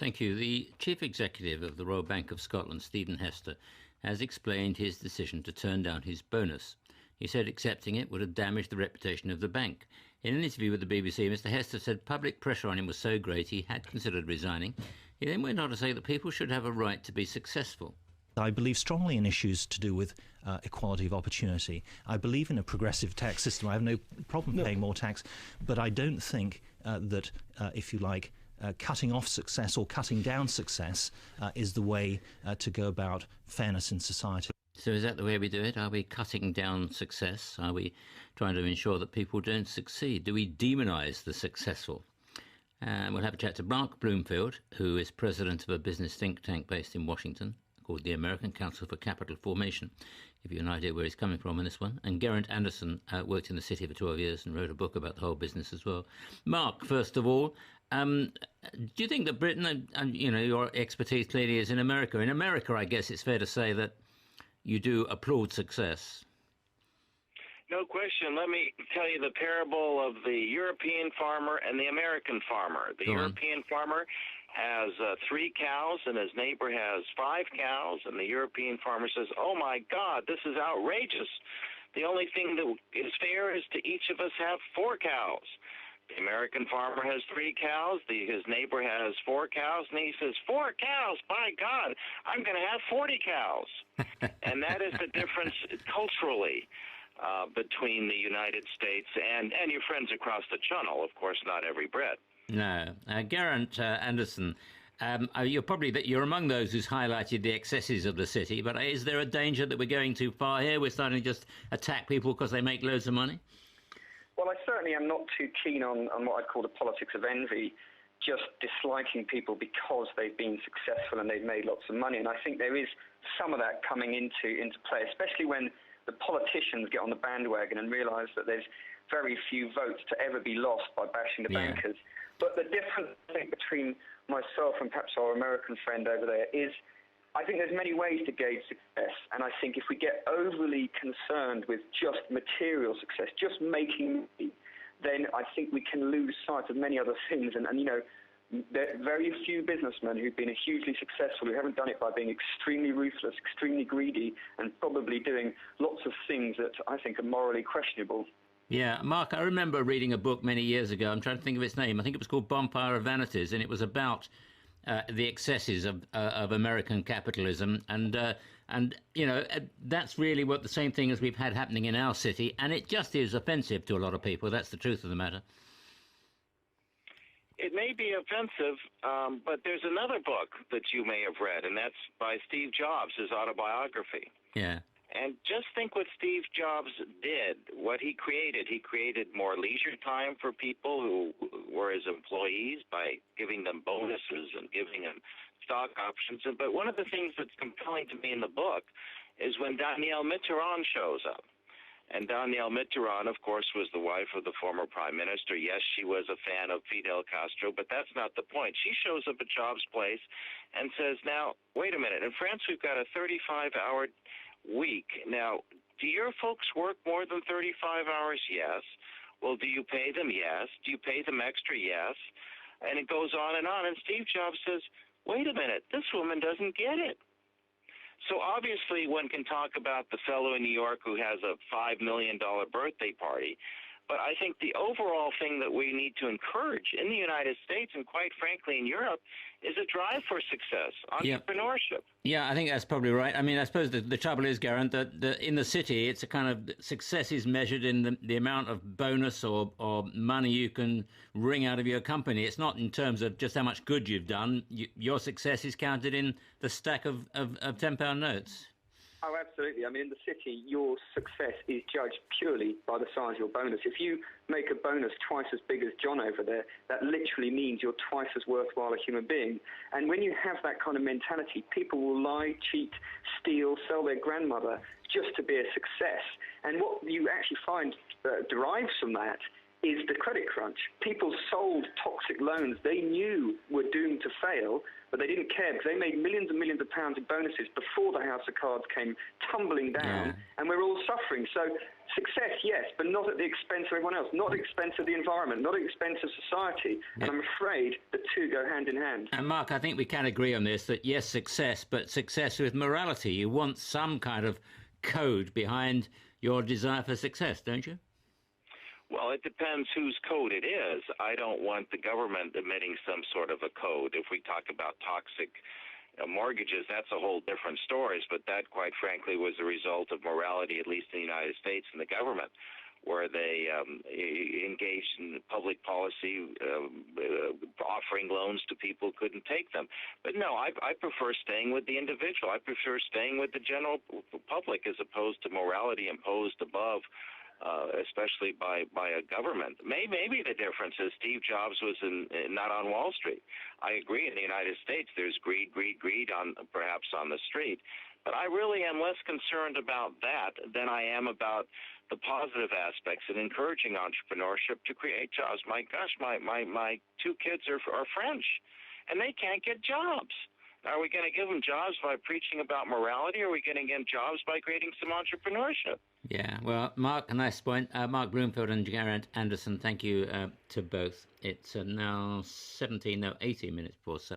Thank you. The Chief Executive of the Royal Bank of Scotland, Stephen Hester, has explained his decision to turn down his bonus. He said accepting it would have damaged the reputation of the bank. In an interview with the BBC, Mr Hester said public pressure on him was so great he had considered resigning. He then went on to say that people should have a right to be successful. I believe strongly in issues to do with equality of opportunity. I believe in a progressive tax system. I have no problem paying more tax, but I don't think that, if you like, cutting off success or cutting down success is the way to go about fairness in society. So is that the way we do it? Are we cutting down success? Are we trying to ensure that people don't succeed? Do we demonise the successful? We'll have a chat to Mark Bloomfield, who is president of a business think tank based in Washington, called the American Council for Capital Formation. Give you an idea where he's coming from in this one. And Geraint Anderson worked in the city for 12 years and wrote a book about the whole business as well. Mark, first of all, do you think that Britain, and your expertise clearly is in America. In America, I guess it's fair to say that you do applaud success. No question. Let me tell you the parable of the European farmer and the American farmer. The European farmer has 3 cows and his neighbor has 5 cows, and the European farmer says, "Oh my God, this is outrageous. The only thing that is fair is to each of us have 4 cows." The American farmer has 3 cows, his neighbor has 4 cows, and he says, 4 cows, by God, I'm going to have 40 cows. And that is the difference culturally between the United States and your friends across the channel. Of course, not every Brit. No. Geraint Anderson, you're among those who's highlighted the excesses of the city, but is there a danger that we're going too far here? We're starting to just attack people because they make loads of money? Well, I certainly am not too keen on what I'd call the politics of envy, just disliking people because they've been successful and they've made lots of money. And I think there is some of that coming into play, especially when the politicians get on the bandwagon and realise that there's very few votes to ever be lost by bashing the bankers. But the difference, I think, between myself and perhaps our American friend over there is I think there's many ways to gauge success, and I think if we get overly concerned with just material success, just making money, then I think we can lose sight of many other things. And there are very few businessmen who've been hugely successful who haven't done it by being extremely ruthless, extremely greedy, and probably doing lots of things that I think are morally questionable. Yeah, Mark, I remember reading a book many years ago. I'm trying to think of its name. I think it was called Bonfire of Vanities, and it was about the excesses of American capitalism, and that's really what the same thing as we've had happening in our city, and it just is offensive to a lot of people. That's the truth of the matter. It may be offensive, but there's another book that you may have read, and that's by Steve Jobs, his autobiography. Yeah. And just think what Steve Jobs did, what he created. He created more leisure time for people who were his employees by giving them bonuses and giving them stock options. But one of the things that's compelling to me in the book is when Danielle Mitterrand shows up. And Danielle Mitterrand, of course, was the wife of the former prime minister. Yes, she was a fan of Fidel Castro, but that's not the point. She shows up at Jobs' place and says, now, wait a minute. In France, we've got a 35-hour week. Now, do your folks work more than 35 hours? Yes. Well, do you pay them? Yes. Do you pay them extra? Yes. And it goes on. And Steve Jobs says, wait a minute, this woman doesn't get it. So obviously one can talk about the fellow in New York who has a $5 million birthday party, but I think the overall thing that we need to encourage in the United States and quite frankly in Europe is a drive for success, entrepreneurship. Yeah, I think that's probably right. I mean, I suppose the trouble is, Geraint, that in the city, it's a kind of success is measured in the amount of bonus or money you can wring out of your company. It's not in terms of just how much good you've done. Your success is counted in the stack of £10 notes. Oh, absolutely. I mean, in the city, your success is judged purely by the size of your bonus. If you make a bonus twice as big as John over there, that literally means you're twice as worthwhile a human being. And when you have that kind of mentality, people will lie, cheat, steal, sell their grandmother just to be a success. And what you actually find derives from that is the credit crunch. People sold toxic loans they knew were doomed to fail, but they didn't care because they made millions and millions of pounds in bonuses before the house of cards came tumbling down, and we're all suffering. So success, yes, but not at the expense of everyone else, not at the expense of the environment, not at the expense of society. And I'm afraid the two go hand in hand. And Mark, I think we can agree on this, that yes, success, but success with morality. You want some kind of code behind your desire for success, don't you? Well, it depends whose code it is. I don't want the government emitting some sort of a code. If we talk about toxic mortgages, that's a whole different story. But that, quite frankly, was a result of morality, at least in the United States and the government, where they engaged in public policy, offering loans to people who couldn't take them. But no, I prefer staying with the individual. I prefer staying with the general public as opposed to morality imposed above, especially by a government. Maybe the difference is Steve Jobs was not on Wall Street. I agree, in the United States there's greed on perhaps on the street, but I really am less concerned about that than I am about the positive aspects and encouraging entrepreneurship to create jobs. My gosh, my two kids are French, and they can't get jobs. Are we going to give them jobs by preaching about morality, or are we going to give them jobs by creating some entrepreneurship? Yeah, well, Mark, a nice point. Mark Bloomfield and Garrett Anderson, thank you to both. It's now 18 minutes before 7.